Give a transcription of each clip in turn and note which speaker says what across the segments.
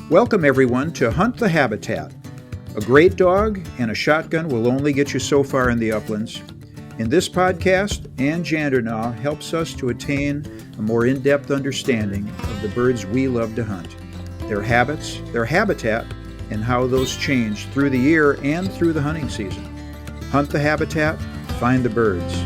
Speaker 1: Welcome everyone to Hunt the Habitat. A great dog and a shotgun will only get you so far in the uplands. In this podcast, Ann Jandernaw helps us to attain a more in-depth understanding of the birds we love to hunt, their habits, their habitat, and how those change through the year and through the hunting season. Hunt the habitat, find the birds.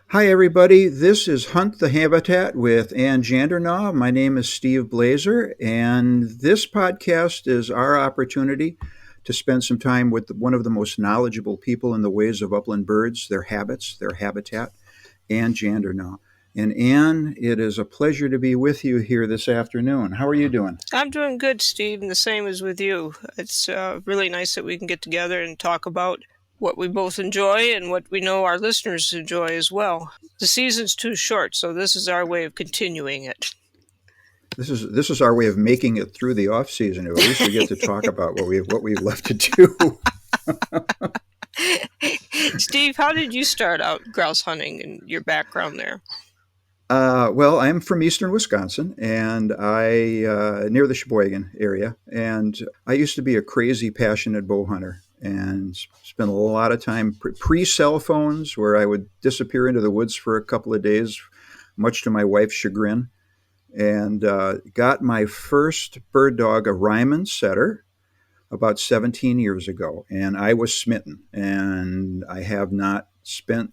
Speaker 1: Hi everybody, this is Hunt the Habitat with Ann Jandernaw. My name is Steve Blazer, and this podcast is our opportunity to spend some time with one of the most knowledgeable people in the ways of upland birds, their habits, their habitat, Ann Jandernaw. And Ann, it is a pleasure to be with you here this afternoon. How are you doing?
Speaker 2: I'm doing good, Steve, and the same as with you. It's really nice that we can get together and talk about what we both enjoy and what we know our listeners enjoy as well. The season's too short, so this is our way of continuing it.
Speaker 1: This is our way of making it through the off season. At least we get to talk about what we've left to do.
Speaker 2: Steve, how did you start out grouse hunting and your background there?
Speaker 1: Well, I'm from eastern Wisconsin, and I near the Sheboygan area, and I used to be a crazy, passionate bow hunter, and spent a lot of time pre-cell phones, where I would disappear into the woods for a couple of days, much to my wife's chagrin, and got my first bird dog, a Ryman setter, about 17 years ago, and I was smitten, and I have not spent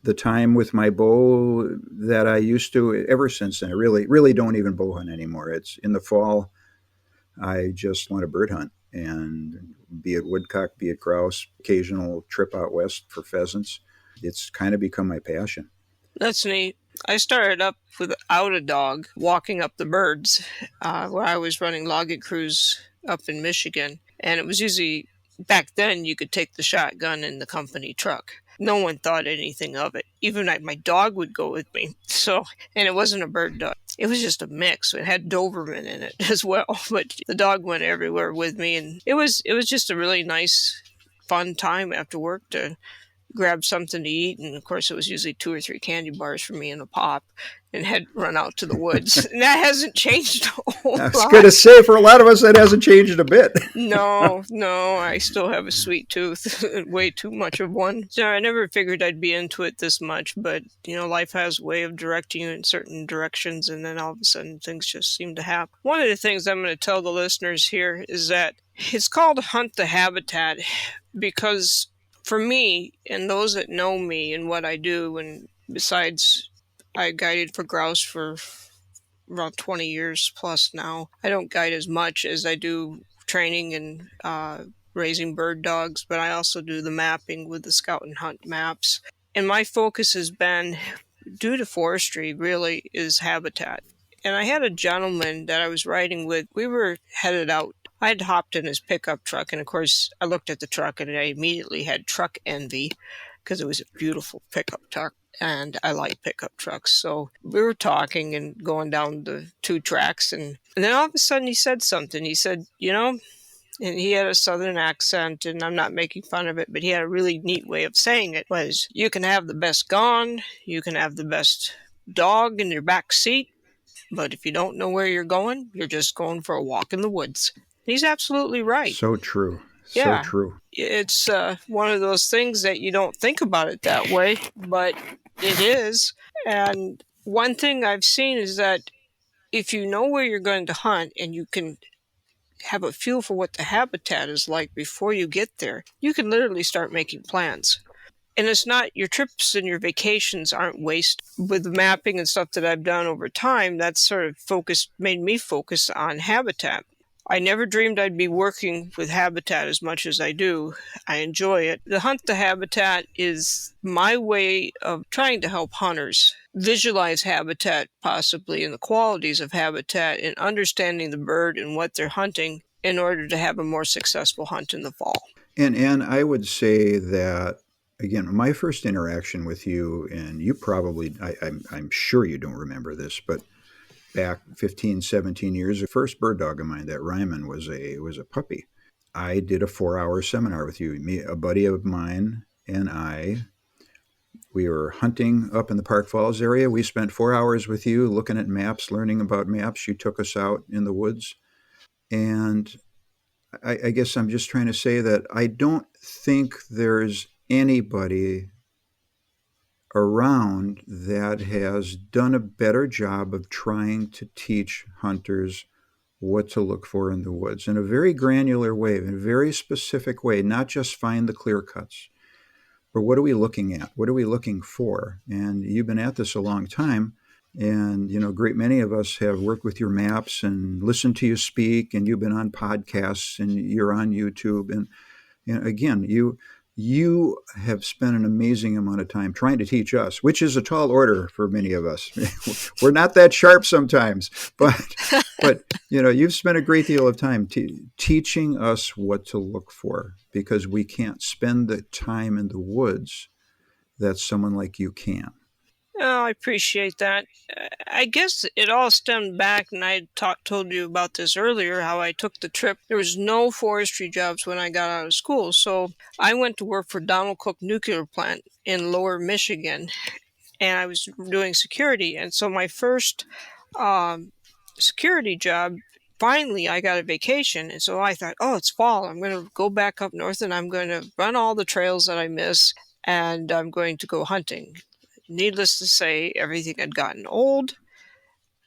Speaker 1: the time with my bow that I used to ever since then. I really don't even bow hunt anymore. It's in the fall, I just want to bird hunt, and be it woodcock, be it grouse, occasional trip out west for pheasants. It's kind of become my passion.
Speaker 2: That's neat. I started up without a dog, walking up the birds, where I was running logging crews up in Michigan. And it was usually, back then, you could take the shotgun in the company truck. No one thought anything of it. Even my dog would go with me. And it wasn't a bird dog. It was just a mix. It had Doberman in it as well. But the dog went everywhere with me. And it was just a really nice, fun time after work to grab something to eat. And of course, it was usually 2 or 3 candy bars for me and a pop, and had run out to the woods. And that hasn't changed a whole lot. I was
Speaker 1: going to say, for a lot of us, that hasn't changed a bit.
Speaker 2: No, I still have a sweet tooth, way too much of one. So I never figured I'd be into it this much, but, life has a way of directing you in certain directions, and then all of a sudden things just seem to happen. One of the things I'm going to tell the listeners here is that it's called Hunt the Habitat because for me, and those that know me and what I do, and besides, I guided for grouse for around 20 years plus now. I don't guide as much as I do training and raising bird dogs, but I also do the mapping with the Scout and Hunt maps. And my focus has been, due to forestry, really, is habitat. And I had a gentleman that I was riding with. We were headed out. I had hopped in his pickup truck, and of course, I looked at the truck, and I immediately had truck envy because it was a beautiful pickup truck, and I like pickup trucks. So we were talking and going down the 2 tracks, and then all of a sudden he said something. He said, and he had a southern accent, and I'm not making fun of it, but he had a really neat way of saying it, was, you can have the best gun, you can have the best dog in your back seat, but if you don't know where you're going, you're just going for a walk in the woods. He's absolutely right.
Speaker 1: So true.
Speaker 2: Yeah.
Speaker 1: So true.
Speaker 2: It's one of those things that you don't think about it that way, but it is. And one thing I've seen is that if you know where you're going to hunt and you can have a feel for what the habitat is like before you get there, you can literally start making plans. And it's not, your trips and your vacations aren't wasted. With the mapping and stuff that I've done over time, that's sort of made me focus on habitat. I never dreamed I'd be working with habitat as much as I do. I enjoy it. The Hunt the Habitat is my way of trying to help hunters visualize habitat, possibly, and the qualities of habitat, and understanding the bird and what they're hunting in order to have a more successful hunt in the fall.
Speaker 1: And I would say that, again, my first interaction with you, and you probably, I'm sure you don't remember this, but back 15, 17 years, the first bird dog of mine, that Ryman, was a puppy. I did a 4-hour seminar with you. A buddy of mine and I We were hunting up in the Park Falls area. We spent 4 hours with you looking at maps, learning about maps. You took us out in the woods. And I guess I'm just trying to say that I don't think there's anybody around that has done a better job of trying to teach hunters what to look for in the woods in a very granular way, in a very specific way, not just find the clear cuts, but what are we looking at? What are we looking for? And you've been at this a long time. And, a great many of us have worked with your maps and listened to you speak, and you've been on podcasts and you're on YouTube. And again, you have spent an amazing amount of time trying to teach us, which is a tall order for many of us. We're not that sharp sometimes, but you've spent a great deal of time teaching us what to look for, because we can't spend the time in the woods that someone like you can.
Speaker 2: Oh, I appreciate that. I guess it all stemmed back, and told you about this earlier, how I took the trip. There was no forestry jobs when I got out of school, so I went to work for Donald Cook Nuclear Plant in Lower Michigan, and I was doing security. And so my first security job, finally I got a vacation, and so I thought, oh, it's fall. I'm going to go back up north, and I'm going to run all the trails that I miss, and I'm going to go hunting. Needless to say, everything had gotten old,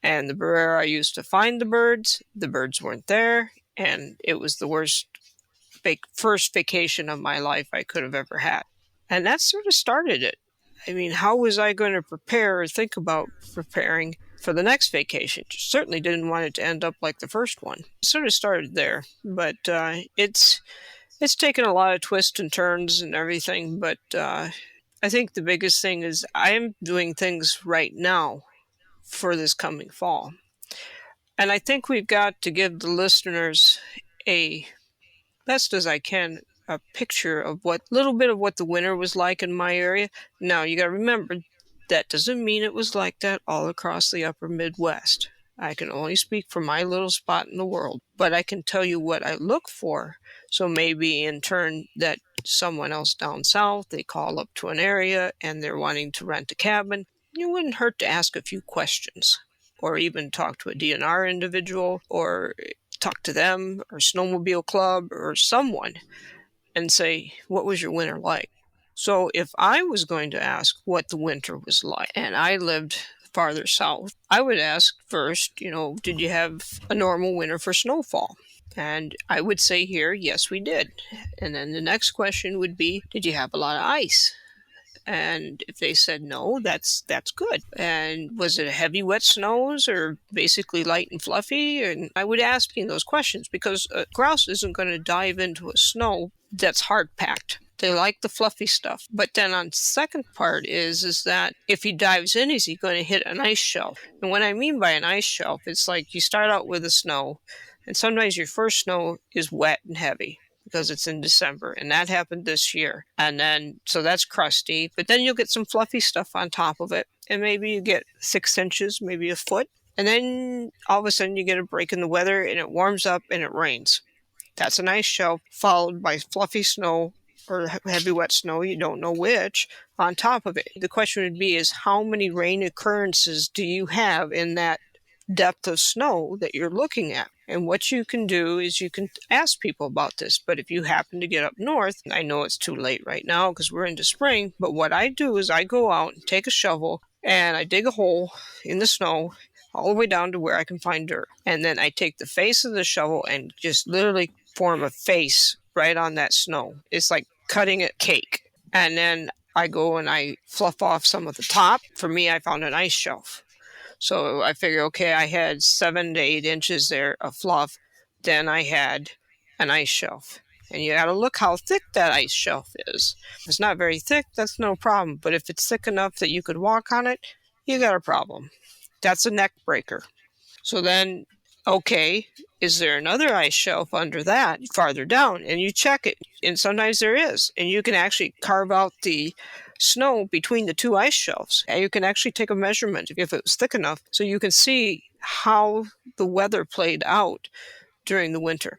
Speaker 2: and where I used to find the birds weren't there, and it was the worst first vacation of my life I could have ever had. And that sort of started it. I mean, how was I going to prepare or think about preparing for the next vacation? Certainly didn't want it to end up like the first one. It sort of started there, but it's taken a lot of twists and turns and everything, but I think the biggest thing is I am doing things right now for this coming fall. And I think we've got to give the listeners a best as I can a picture of what little bit of what the winter was like in my area. Now you got to remember that doesn't mean it was like that all across the upper Midwest. I can only speak for my little spot in the world, but I can tell you what I look for. So maybe in turn that someone else down south, they call up to an area and they're wanting to rent a cabin. It wouldn't hurt to ask a few questions, or even talk to a DNR individual, or talk to them or snowmobile club or someone and say, what was your winter like? So if I was going to ask what the winter was like and I lived farther south, I would ask first, did you have a normal winter for snowfall? And I would say here, yes, we did. And then the next question would be, did you have a lot of ice? And if they said no, that's good. And was it heavy, wet snows or basically light and fluffy? And I would ask those questions, because a grouse isn't going to dive into a snow that's hard packed. They like the fluffy stuff. But then on second part is that if he dives in, is he going to hit an ice shelf? And what I mean by an ice shelf, it's like you start out with the snow, and sometimes your first snow is wet and heavy because it's in December, and that happened this year. And then, so that's crusty, but then you'll get some fluffy stuff on top of it, and maybe you get 6 inches, maybe a foot, and then all of a sudden you get a break in the weather, and it warms up and it rains. That's an ice shelf, followed by fluffy snow or heavy wet snow, you don't know which, on top of it. The question would be is how many rain occurrences do you have in that depth of snow that you're looking at? And what you can do is you can ask people about this. But if you happen to get up north, I know it's too late right now because we're into spring, but what I do is I go out and take a shovel and I dig a hole in the snow all the way down to where I can find dirt. And then I take the face of the shovel and just literally form a face right on that snow. It's like cutting a cake. And then I go and I fluff off some of the top. For me, I found an ice shelf. So I figure, okay, I had 7 to 8 inches there of fluff. Then I had an ice shelf. And you got to look how thick that ice shelf is. If it's not very thick, that's no problem. But if it's thick enough that you could walk on it, you got a problem. That's a neck breaker. So then, okay, is there another ice shelf under that farther down? And you check it. And sometimes there is. And you can actually carve out the snow between the two ice shelves. And you can actually take a measurement if it was thick enough so you can see how the weather played out during the winter.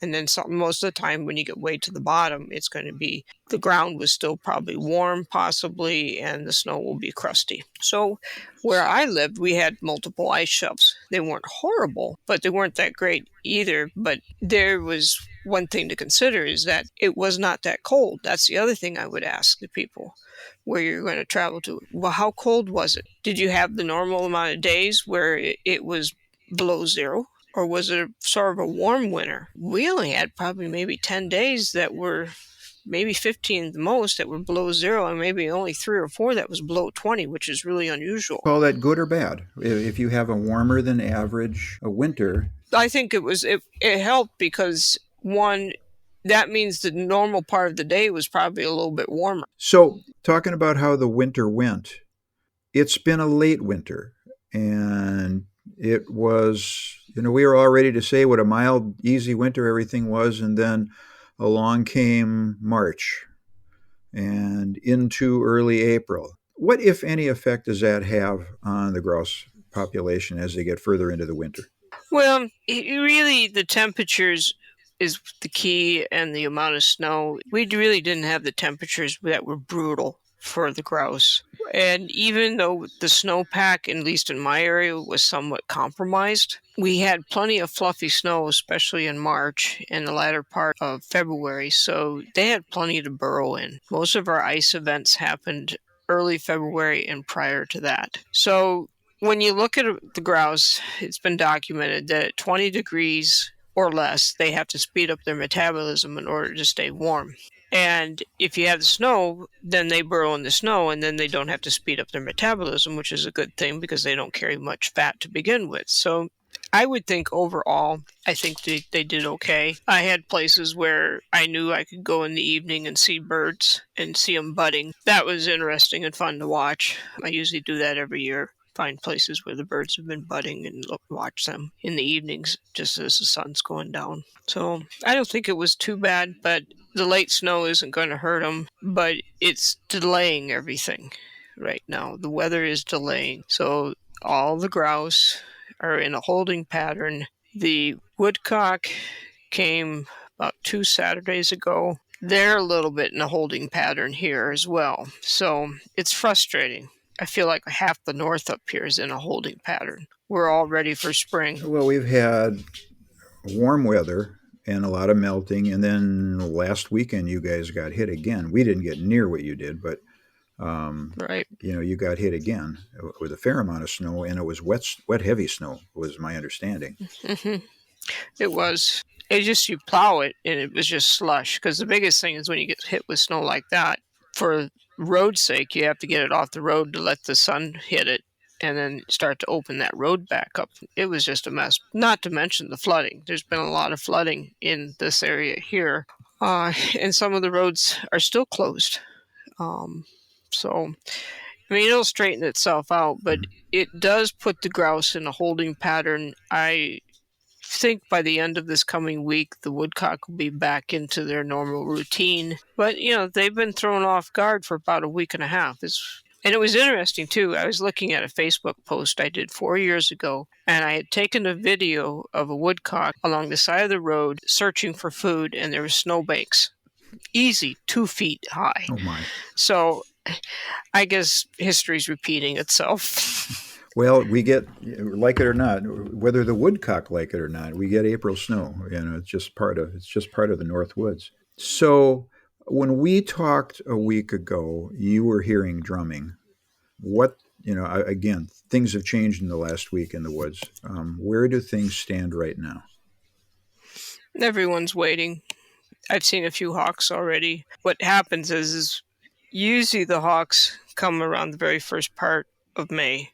Speaker 2: And then most of the time when you get way to the bottom, it's going to be the ground was still probably warm, possibly, and the snow will be crusty. So where I lived, we had multiple ice shelves. They weren't horrible, but they weren't that great either. But there was one thing to consider is that it was not that cold. That's the other thing I would ask the people where you're going to travel to. Well, how cold was it? Did you have the normal amount of days where it was below zero? Or was it sort of a warm winter? We only had probably maybe 10 days that were maybe 15 at the most that were below zero, and maybe only 3 or 4 that was below 20, which is really unusual.
Speaker 1: Call that good or bad? If you have a warmer than average winter.
Speaker 2: I think it helped because, one, that means the normal part of the day was probably a little bit warmer.
Speaker 1: So, talking about how the winter went, it's been a late winter, and it was, we were all ready to say what a mild, easy winter everything was, and then along came March and into early April. What, if any, effect does that have on the grouse population as they get further into the winter?
Speaker 2: Well, really, the temperatures is the key, and the amount of snow. We really didn't have the temperatures that were brutal for the grouse. And even though the snowpack, at least in my area, was somewhat compromised, we had plenty of fluffy snow, especially in March and the latter part of February. So they had plenty to burrow in. Most of our ice events happened early February and prior to that. So when you look at the grouse, it's been documented that at 20 degrees or less, they have to speed up their metabolism in order to stay warm. And if you have the snow, then they burrow in the snow, and then they don't have to speed up their metabolism, which is a good thing because they don't carry much fat to begin with. So I would think overall, I think they did okay. I had places where I knew I could go in the evening and see birds and see them budding. That was interesting and fun to watch. I usually do that every year. Find places where the birds have been budding and watch them in the evenings just as the sun's going down. So I don't think it was too bad, but the late snow isn't going to hurt them, but it's delaying everything right now. The weather is delaying. So all the grouse are in a holding pattern. The woodcock came about 2 Saturdays ago. They're a little bit in a holding pattern here as well. So it's frustrating. I feel like half the north up here is in a holding pattern. We're all ready for spring.
Speaker 1: Well, we've had warm weather and a lot of melting, and then last weekend you guys got hit again. We didn't get near what you did, but
Speaker 2: right.
Speaker 1: You got hit again with a fair amount of snow, and it was wet, heavy snow, was my understanding.
Speaker 2: Mm-hmm. It was. It just, you plow it, and it was just slush. Because the biggest thing is when you get hit with snow like that, for road's sake, you have to get it off the road to let the sun hit it and then start to open that road back up. It was just a mess. Not to mention the flooding. There's been a lot of flooding in this area here, and some of the roads are still closed. So, I mean, it'll straighten itself out, but it does put the grouse in a holding pattern. I think by the end of this coming week, the woodcock will be back into their normal routine. But, they've been thrown off guard for about a week and a half. And it was interesting, too. I was looking at a Facebook post I did 4 years ago, and I had taken a video of a woodcock along the side of the road searching for food, and there were snowbanks. Easy, 2 feet high.
Speaker 1: Oh, my.
Speaker 2: So I guess history's repeating itself.
Speaker 1: Well, we get, like it or not, whether the woodcock like it or not, we get April snow. It's just part of the Northwoods. So when we talked a week ago, you were hearing drumming. What, again, things have changed in the last week in the woods. Where do things stand right now?
Speaker 2: Everyone's waiting. I've seen a few hawks already. What happens is usually the hawks come around the very first part of May,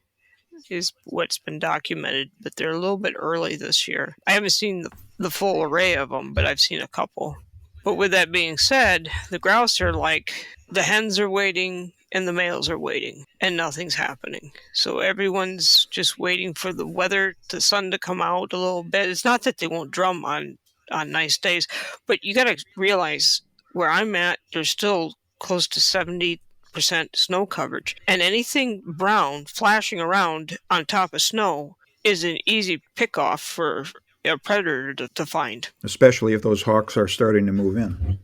Speaker 2: is what's been documented, but they're a little bit early this year. I haven't seen the full array of them, but I've seen a couple. But with that being said, the grouse are like, the hens are waiting and the males are waiting, and nothing's happening. So everyone's just waiting for the weather, the sun to come out a little bit. It's not that they won't drum on nice days, but you got to realize where I'm at, there's still close to 70% snow coverage, and anything brown flashing around on top of snow is an easy pickoff for a predator to find.
Speaker 1: especially if those hawks are starting to move in.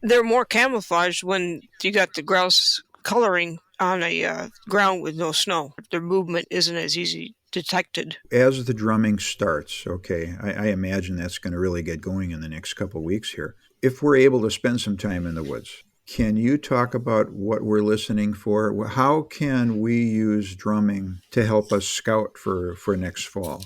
Speaker 2: They're more camouflaged when you got the grouse coloring on a ground with no snow. Their movement isn't as easy detected.
Speaker 1: As the drumming starts, okay, I imagine that's going to really get going in the next couple of weeks here. If we're able to spend some time in the woods, can you talk about what we're listening for? How can we use drumming to help us scout for next fall?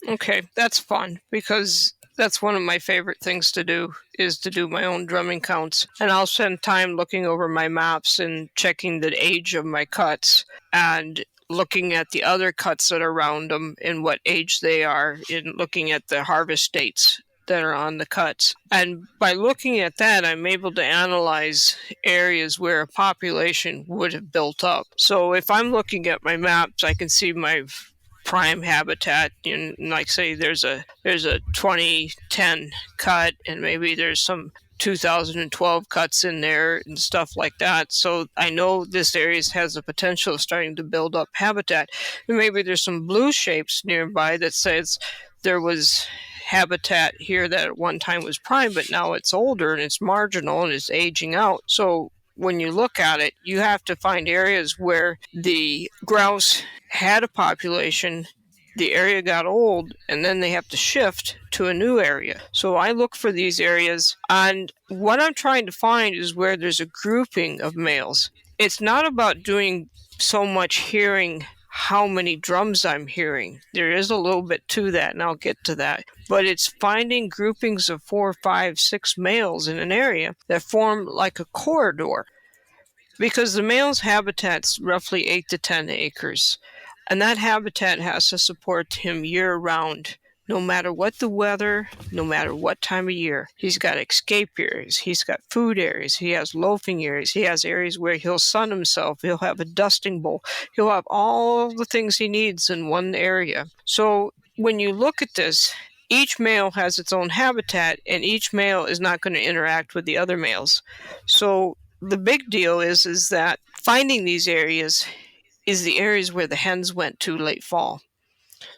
Speaker 2: Okay, that's fun because that's one of my favorite things to do is to do my own drumming counts. And I'll spend time looking over my maps and checking the age of my cuts and looking at the other cuts that are around them and what age they are, and looking at the harvest dates that are on the cuts. And by looking at that, I'm able to analyze areas where a population would have built up. So if I'm looking at my maps, I can see my prime habitat, and like say there's a 2010 cut, and maybe there's some 2012 cuts in there and stuff like that. So I know this area has the potential of starting to build up habitat. And maybe there's some blue shapes nearby that says there was habitat here that at one time was prime, but now it's older and it's marginal and it's aging out. So when you look at it, you have to find areas where the grouse had a population, the area got old, and then they have to shift to a new area. So I look for these areas, and what I'm trying to find is where there's a grouping of males. It's not about doing so much hearing how many drums I'm hearing. There is a little bit to that, and I'll get to that. But it's finding groupings of 4, 5, 6 males in an area that form like a corridor. Because the male's habitat's roughly 8 to 10 acres. And that habitat has to support him year-round, no matter what the weather, no matter what time of year. He's got escape areas, he's got food areas, he has loafing areas, he has areas where he'll sun himself, he'll have a dusting bowl, he'll have all the things he needs in one area. So when you look at this, each male has its own habitat, and each male is not going to interact with the other males. So the big deal is that finding these areas is the areas where the hens went to late fall.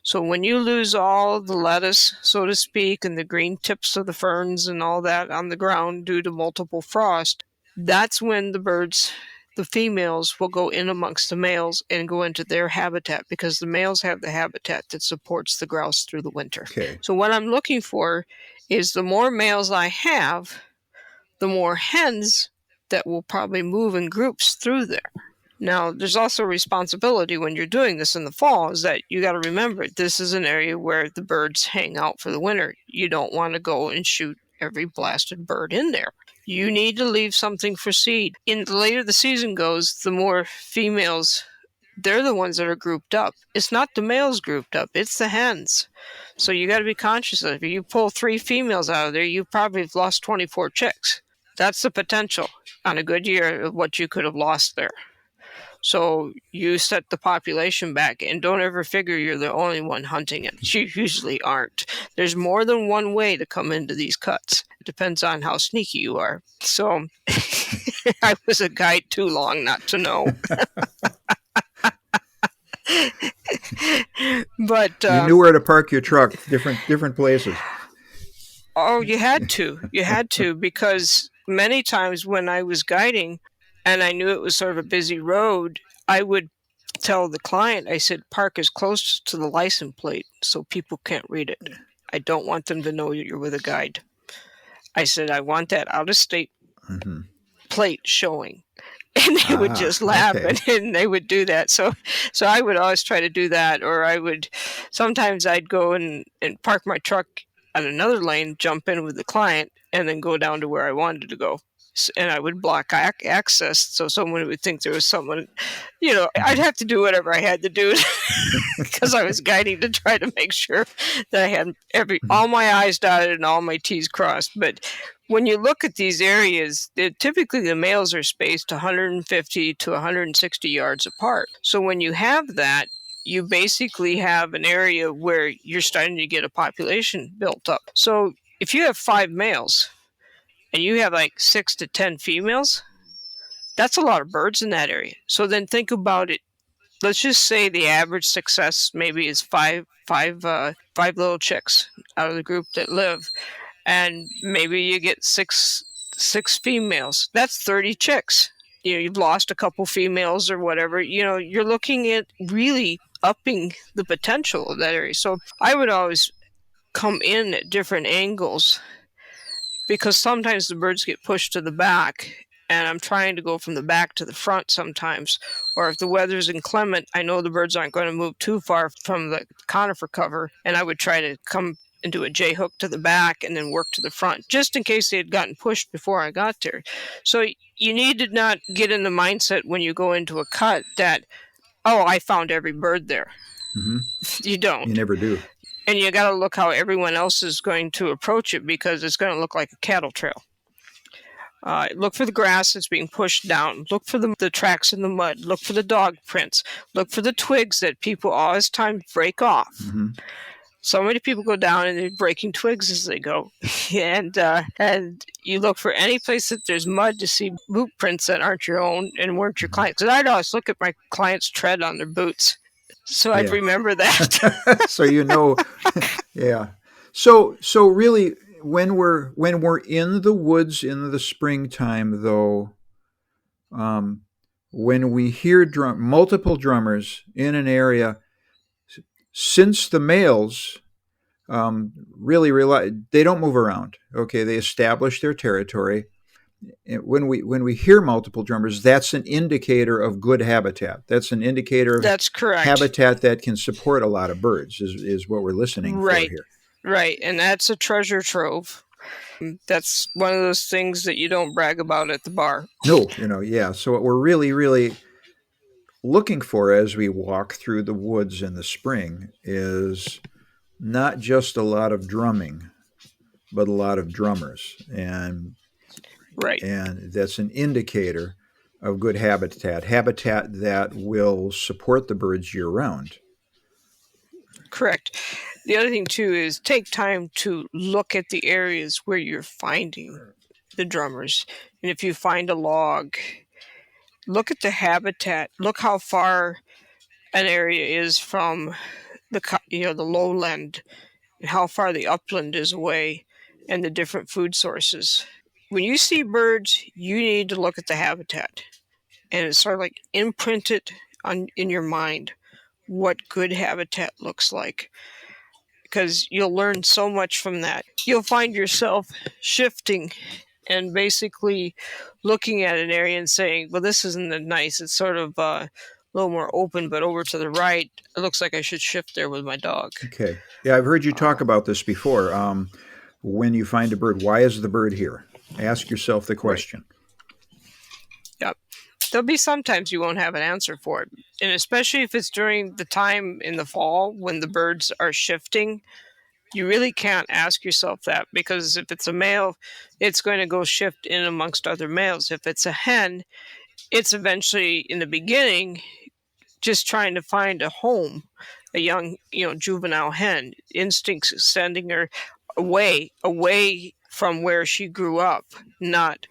Speaker 2: So when you lose all the lettuce, so to speak, and the green tips of the ferns and all that on the ground due to multiple frost, that's when the birds, the females, will go in amongst the males and go into their habitat, because the males have the habitat that supports the grouse through the winter.
Speaker 1: Okay.
Speaker 2: So what I'm looking for is the more males I have, the more hens that will probably move in groups through there. Now, there's also a responsibility when you're doing this in the fall, is that you got to remember this is an area where the birds hang out for the winter. You don't want to go and shoot every blasted bird in there. You need to leave something for seed. And the later the season goes, the more females, they're the ones that are grouped up. It's not the males grouped up, it's the hens. So you got to be conscious of it. If you pull 3 females out of there, you probably have lost 24 chicks. That's the potential on a good year of what you could have lost there. So you set the population back, and don't ever figure you're the only one hunting it. You usually aren't. There's more than one way to come into these cuts. It depends on how sneaky you are. So I was a guide too long not to know. But
Speaker 1: You knew where to park your truck, different places.
Speaker 2: Oh, you had to, because many times when I was guiding and I knew it was sort of a busy road, I would tell the client, I said, park as close to the license plate so people can't read it. I don't want them to know you're with a guide. I said, I want that out-of-state plate showing. And they would just laugh,
Speaker 1: okay.
Speaker 2: and they would do that. So I would always try to do that, or sometimes I'd go and park my truck on another lane, jump in with the client, and then go down to where I wanted to go. And I would block access so someone would think there was someone, I'd have to do whatever I had to do because I was guiding to try to make sure that I had all my I's dotted and all my T's crossed. But when you look at these areas, typically the males are spaced 150 to 160 yards apart. So when you have that, you basically have an area where you're starting to get a population built up. So if you have 5 males and you have like 6 to 10 females, that's a lot of birds in that area. So then think about it let's just say the average success maybe is five little chicks out of the group that live, and maybe you get six females. That's 30 chicks. You've lost a couple females or whatever. You're looking at really upping the potential of that area. So I would always come in at different angles, because sometimes the birds get pushed to the back, and I'm trying to go from the back to the front sometimes. Or if the weather's inclement, I know the birds aren't going to move too far from the conifer cover, and I would try to come and do a J hook to the back and then work to the front, just in case they had gotten pushed before I got there. So you need to not get in the mindset when you go into a cut that, oh, I found every bird there.
Speaker 1: Mm-hmm.
Speaker 2: You don't.
Speaker 1: You never do.
Speaker 2: And you got to look how everyone else is going to approach it, because it's going to look like a cattle trail. Look for the grass that's being pushed down. Look for the tracks in the mud. Look for the dog prints. Look for the twigs that people all this time break off.
Speaker 1: Mm-hmm.
Speaker 2: So many people go down and they're breaking twigs as they go. And you look for any place that there's mud to see boot prints that aren't your own and weren't your clients. Because I'd always look at my clients' tread on their boots, so I'd remember that.
Speaker 1: So yeah. So really, when we're in the woods in the springtime, though, when we hear multiple drummers in an area, since the males really rely, they don't move around. Okay, they establish their territory. When we hear multiple drummers, that's an indicator of good habitat. That's an indicator of
Speaker 2: That's correct.
Speaker 1: habitat that can support a lot of birds. Is what we're listening for here.
Speaker 2: Right, and that's a treasure trove. That's one of those things that you don't brag about at the bar.
Speaker 1: No, yeah. So what we're really, really looking for as we walk through the woods in the spring is not just a lot of drumming, but a lot of drummers. And that's an indicator of good habitat that will support the birds year-round.
Speaker 2: Correct. The other thing, too, is take time to look at the areas where you're finding the drummers. And if you find a log, look at the habitat. Look how far an area is from the lowland, and how far the upland is away, and the different food sources. When you see birds, you need to look at the habitat, and it's sort of like imprint it in your mind what good habitat looks like, because you'll learn so much from that. You'll find yourself shifting and basically looking at an area and saying, well, this isn't nice. It's sort of a little more open, but over to the right, it looks like I should shift there with my dog.
Speaker 1: Okay. Yeah, I've heard you talk about this before. When you find a bird, why is the bird here? Ask yourself the question.
Speaker 2: Right. Yep. There'll be sometimes you won't have an answer for it. And especially if it's during the time in the fall when the birds are shifting, you really can't ask yourself that, because if it's a male, it's going to go shift in amongst other males. If it's a hen, it's eventually, in the beginning, just trying to find a home, a young, juvenile hen. Instincts sending her away from where she grew up, not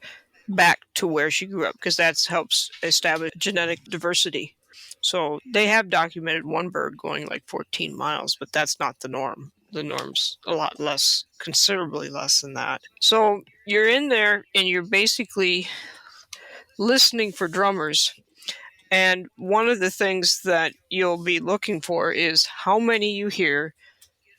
Speaker 2: back to where she grew up, because that helps establish genetic diversity. So they have documented one bird going like 14 miles, but that's not the norm. The norm's a lot less, considerably less than that. So you're in there and you're basically listening for drummers. And one of the things that you'll be looking for is how many you hear,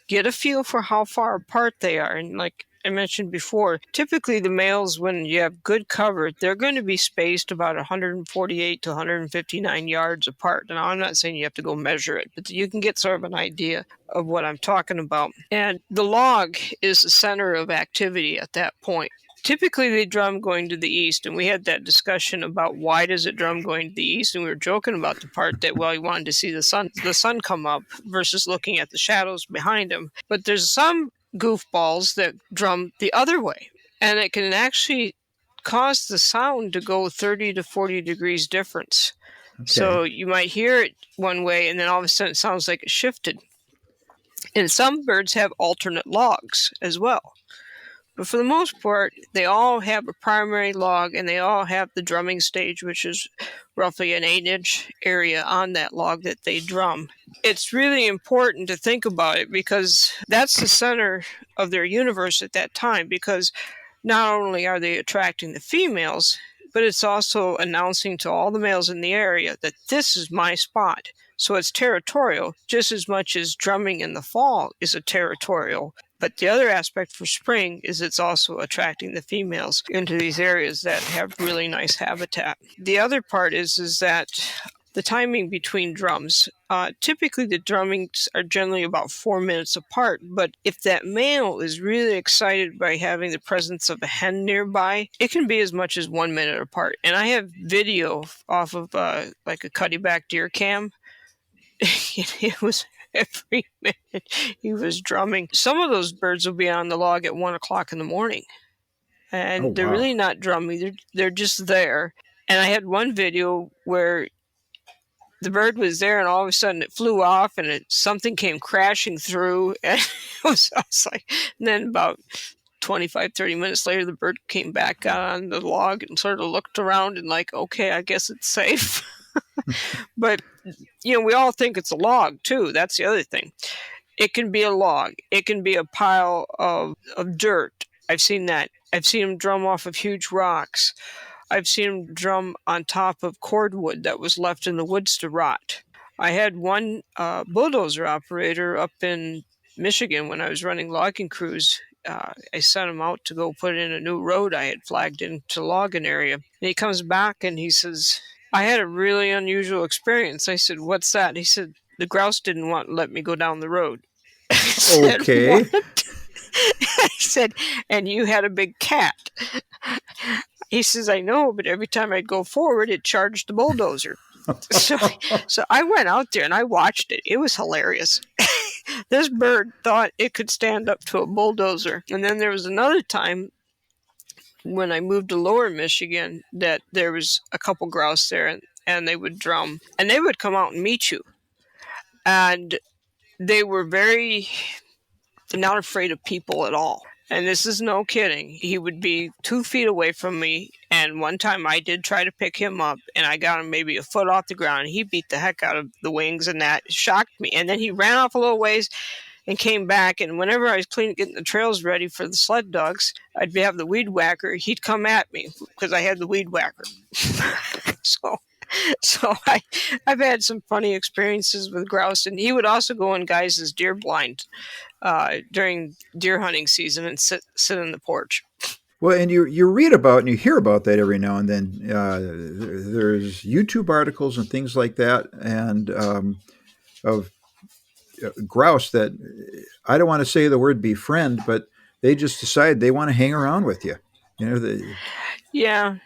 Speaker 2: get a feel for how far apart they are. And like I mentioned before, typically the males, when you have good cover, they're going to be spaced about 148 to 159 yards apart. And I'm not saying you have to go measure it, but you can get sort of an idea of what I'm talking about. And the log is the center of activity at that point. Typically, they drum going to the east, and we had that discussion about why does it drum going to the east, and we were joking about the part that, well, he wanted to see the sun come up versus looking at the shadows behind him. But there's some goofballs that drum the other way, and it can actually cause the sound to go 30 to 40 degrees difference. Okay. So you might hear it one way, and then all of a sudden it sounds like it shifted. And some birds have alternate logs as well. But for the most part, they all have a primary log, and they all have the drumming stage, which is roughly an 8-inch area on that log that they drum. It's really important to think about it because that's the center of their universe at that time, because not only are they attracting the females, but it's also announcing to all the males in the area that this is my spot. So it's territorial just as much as drumming in the fall is a territorial. But the other aspect for spring is it's also attracting the females into these areas that have really nice habitat. The other part is that the timing between drums. Typically, the drummings are generally about 4 minutes apart, but if that male is really excited by having the presence of a hen nearby, it can be as much as 1 minute apart. And I have video off of like a cutty-back deer cam. It was every minute he was drumming. Some of those birds will be on the log at 1 o'clock in the morning,
Speaker 1: Oh,
Speaker 2: and they're
Speaker 1: wow.
Speaker 2: really not drumming. They're just there. And I had one video where the bird was there and all of a sudden it flew off and something came crashing through and I was like, and then about 25-30 minutes later the bird came back on the log and sort of looked around and like, okay, I guess it's safe. But we all think it's a log too. That's the other thing. It can be a log, it can be a pile of dirt. I've seen that. I've seen them drum off of huge rocks. I've seen them drum on top of cordwood that was left in the woods to rot. I had one bulldozer operator up in Michigan when I was running logging crews. I sent him out to go put in a new road I had flagged into the logging area. And he comes back and he says, I had a really unusual experience. I said, what's that? He said, the grouse didn't want to let me go down the road. I said, what?
Speaker 1: Okay.
Speaker 2: I said, and you had a big cat. He says, I know, but every time I'd go forward, it charged the bulldozer. So, so I went out there and I watched it. It was hilarious. This bird thought it could stand up to a bulldozer. And then there was another time when I moved to Lower Michigan that there was a couple grouse there and they would drum and they would come out and meet you. And they were not afraid of people at all. And this is no kidding. He would be 2 feet away from me. And one time I did try to pick him up and I got him maybe a foot off the ground. He beat the heck out of the wings and that shocked me. And then he ran off a little ways and came back. And whenever I was getting the trails ready for the sled dogs, I'd have the weed whacker. He'd come at me because I had the weed whacker. So I've had some funny experiences with grouse. And he would also go in guys' deer blind during deer hunting season and sit in the porch.
Speaker 1: Well, and you read about and you hear about that every now and then. There's YouTube articles and things like that, and of grouse that I don't want to say the word befriend, but they just decide they want to hang around with you.
Speaker 2: Yeah,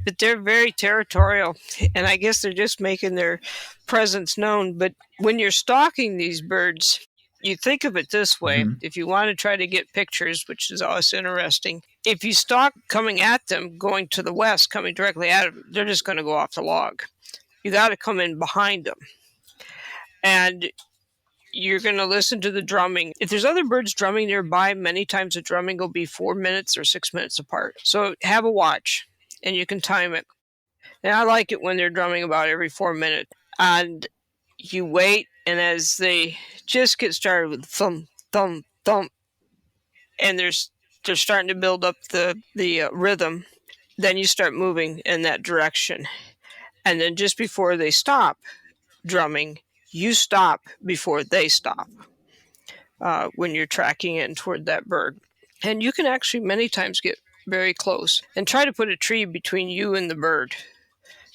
Speaker 2: but they're very territorial, and I guess they're just making their presence known. But when you're stalking these birds, you think of it this way.
Speaker 1: Mhm.
Speaker 2: If you want to try to get pictures, which is always interesting, if you stalk coming at them, going to the west, coming directly at them, they're just going to go off the log. You got to come in behind them. And you're going to listen to the drumming. If there's other birds drumming nearby, many times the drumming will be 4 minutes or 6 minutes apart. So have a watch and you can time it. And I like it when they're drumming about every 4 minutes. And you wait, and as they just get started with thump, thump, thump, and they're starting to build up the rhythm, then you start moving in that direction. And then just before they stop drumming, you stop before they stop when you're tracking in toward that bird. And you can actually many times get very close and try to put a tree between you and the bird,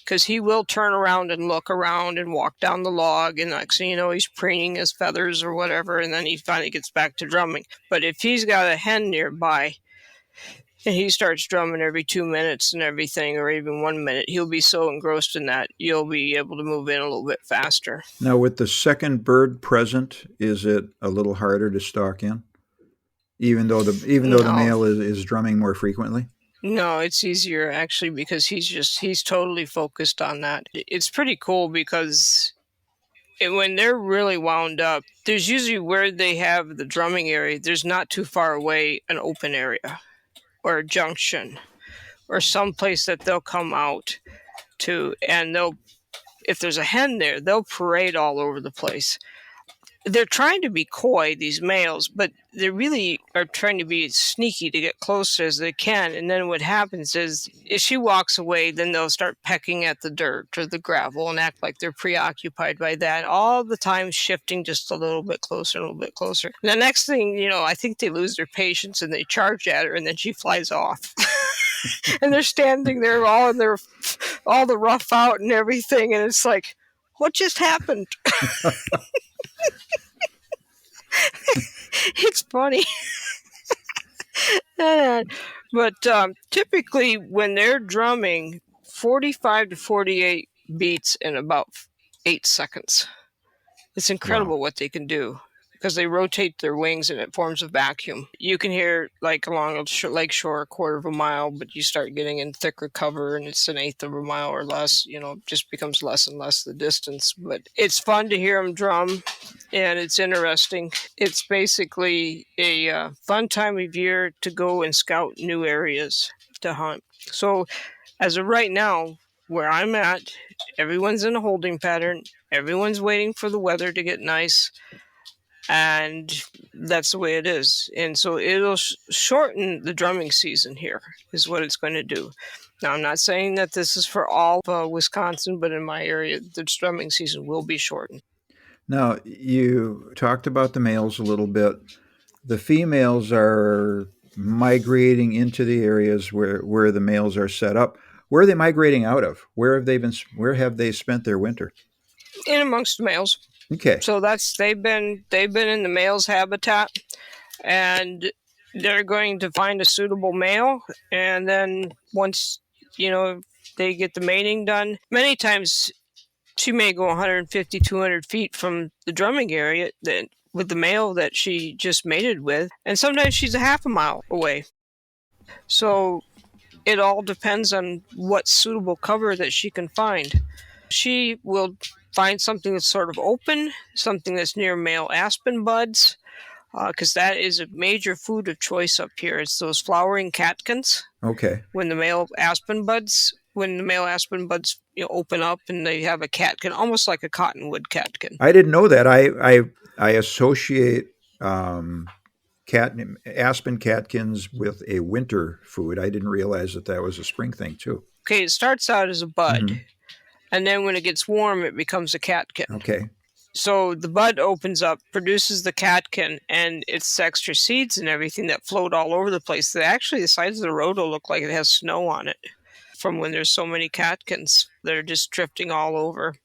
Speaker 2: because he will turn around and look around and walk down the log, and next thing you know, he's preening his feathers or whatever, and then he finally gets back to drumming. But if he's got a hen nearby and he starts drumming every 2 minutes and everything, or even 1 minute, he'll be so engrossed in that you'll be able to move in a little bit faster.
Speaker 1: Now, with the second bird present, is it a little harder to stalk in, even though the
Speaker 2: No,
Speaker 1: male is drumming more frequently?
Speaker 2: no, it's easier actually, because he's totally focused on that. It's pretty cool because when they're really wound up, there's usually where they have the drumming area, there's not too far away an open area or a junction or some place that they'll come out. too. And if there's a hen there, they'll parade all over the place. They're trying to be coy, these males, but they really are trying to be sneaky to get closer as they can. And then what happens is if she walks away, then they'll start pecking at the dirt or the gravel and act like they're preoccupied by that, all the time shifting just a little bit closer, a little bit closer. And the next thing, I think they lose their patience and they charge at her, and then she flies off. And they're standing there all in all the rough out and everything, and it's like, what just happened? It's funny. But typically when they're drumming, 45 to 48 beats in about 8 seconds. It's incredible what they can do because they rotate their wings and it forms a vacuum. You can hear like along a lake shore a quarter of a mile, but you start getting in thicker cover and it's an eighth of a mile or less, just becomes less and less the distance. But it's fun to hear them drum and it's interesting. It's basically a fun time of year to go and scout new areas to hunt. So as of right now, where I'm at, everyone's in a holding pattern. Everyone's waiting for the weather to get nice. And that's the way it is. And so it'll shorten the drumming season here, is what it's going to do. Now, I'm not saying that this is for all of Wisconsin, but in my area, the drumming season will be shortened.
Speaker 1: Now, you talked about the males a little bit. The females are migrating into the areas where the males are set up. Where are they migrating out of? Where have they spent their winter?
Speaker 2: In amongst the males.
Speaker 1: Okay.
Speaker 2: So they've been in the male's habitat, and they're going to find a suitable male, and then once they get the mating done, many times she may go 150, 200 feet from the drumming area with the male that she just mated with, and sometimes she's a half a mile away. So it all depends on what suitable cover that she can find. She will find something that's sort of open, something that's near male aspen buds, because that is a major food of choice up here. It's those flowering catkins.
Speaker 1: Okay.
Speaker 2: When the male aspen buds open up and they have a catkin, almost like a cottonwood catkin.
Speaker 1: I didn't know that. I associate aspen catkins with a winter food. I didn't realize that was a spring thing too.
Speaker 2: Okay, it starts out as a bud, and then when it gets warm, it becomes a catkin.
Speaker 1: Okay.
Speaker 2: So the bud opens up, produces the catkin, and it's extra seeds and everything that float all over the place. Actually, the sides of the road will look like it has snow on it from when there's so many catkins that are just drifting all over.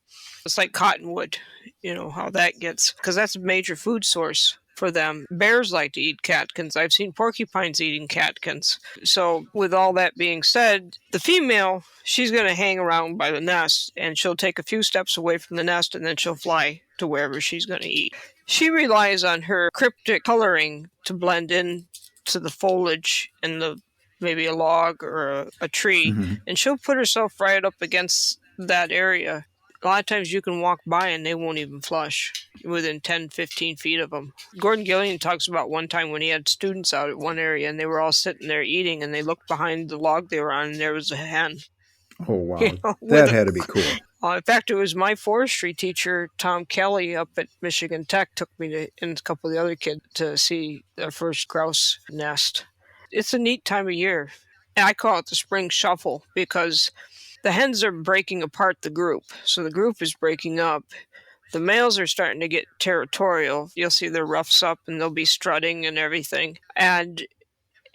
Speaker 2: It's like cottonwood, how that gets, because that's a major food source for them. Bears like to eat catkins. I've seen porcupines eating catkins. So with all that being said, the female, she's going to hang around by the nest, and she'll take a few steps away from the nest, and then she'll fly to wherever she's going to eat. She relies on her cryptic coloring to blend in to the foliage and maybe a log or a tree, and she'll put herself right up against that area. A lot of times you can walk by and they won't even flush within 10, 15 feet of them. Gordon Gillian talks about one time when he had students out at one area and they were all sitting there eating, and they looked behind the log they were on and there was a hen.
Speaker 1: Oh, wow. That had to be cool.
Speaker 2: In fact, it was my forestry teacher, Tom Kelly, up at Michigan Tech, took me and a couple of the other kids to see their first grouse nest. It's a neat time of year. And I call it the spring shuffle because the hens are breaking apart the group. So the group is breaking up. The males are starting to get territorial. You'll see their ruffs up and they'll be strutting and everything. And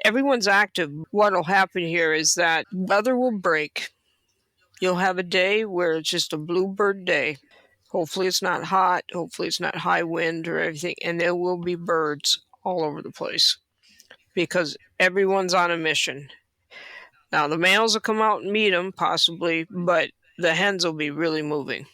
Speaker 2: everyone's active. What'll happen here is that weather will break. You'll have a day where it's just a bluebird day. Hopefully it's not hot. Hopefully it's not high wind or everything. And there will be birds all over the place because everyone's on a mission. Now, the males will come out and meet them, possibly, but the hens will be really moving.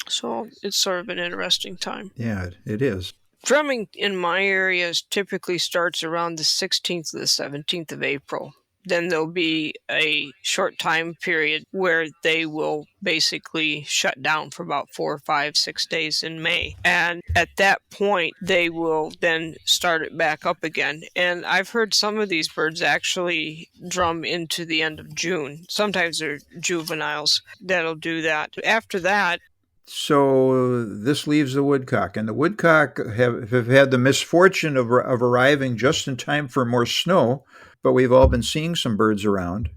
Speaker 2: So it's sort of an interesting time.
Speaker 1: Yeah, it is.
Speaker 2: Drumming in my area typically starts around the 16th to the 17th of April. then there'll be a short time period where they will basically shut down for about 4, 5, 6 days in May. And at that point, they will then start it back up again. And I've heard some of these birds actually drum into the end of June. Sometimes they're juveniles that'll do that. After that,
Speaker 1: So this leaves the woodcock, and the woodcock have had the misfortune of arriving just in time for more snow, but we've all been seeing some birds around.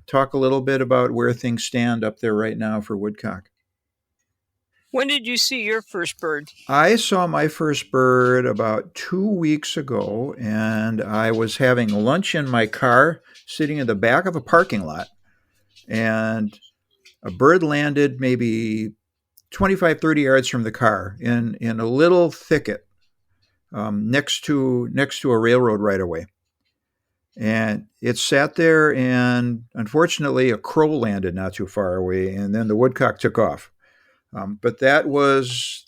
Speaker 1: Talk a little bit about where things stand up there right now for woodcock.
Speaker 2: when did you see your first bird?
Speaker 1: I saw my first bird about 2 weeks ago, and I was having lunch in my car, sitting in the back of a parking lot, and a bird landed maybe 25, 30 yards from the car in a little thicket next to a railroad right away. And it sat there, and unfortunately, a crow landed not too far away, and then the woodcock took off. But that was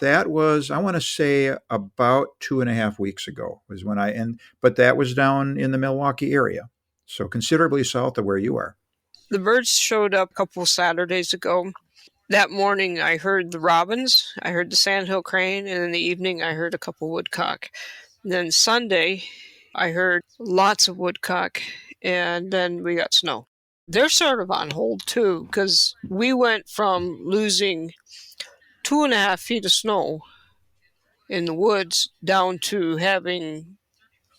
Speaker 1: I want to say about 2.5 weeks ago was when but that was down in the Milwaukee area, so considerably south of where you are.
Speaker 2: The birds showed up a couple Saturdays ago. That morning, I heard the robins, I heard the sandhill crane, and in the evening, I heard a couple woodcock. And then Sunday, I heard lots of woodcock, and then we got snow. They're sort of on hold too, because we went from losing 2.5 feet of snow in the woods down to having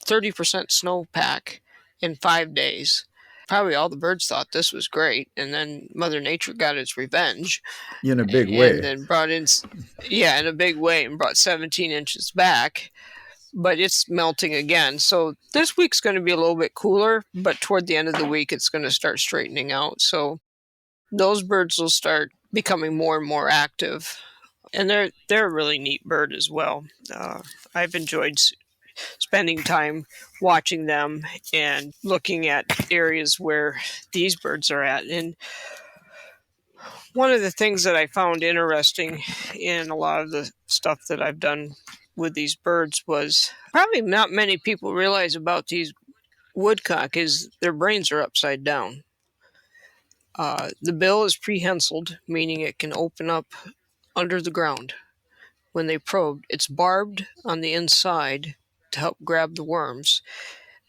Speaker 2: 30% snowpack in 5 days. Probably all the birds thought this was great, and then Mother Nature got its revenge
Speaker 1: In a big
Speaker 2: and
Speaker 1: way.
Speaker 2: then brought in, yeah, in a big way, and brought 17 inches back. But it's melting again. So this week's going to be a little bit cooler, but toward the end of the week, it's going to start straightening out. So those birds will start becoming more and more active. And they're a really neat bird as well. I've enjoyed spending time watching them and looking at areas where these birds are at. And one of the things that I found interesting in a lot of the stuff that I've done with these birds was probably not many people realize about these woodcock is their brains are upside down. The bill is prehensiled, meaning it can open up under the ground. When they probe, it's barbed on the inside to help grab the worms.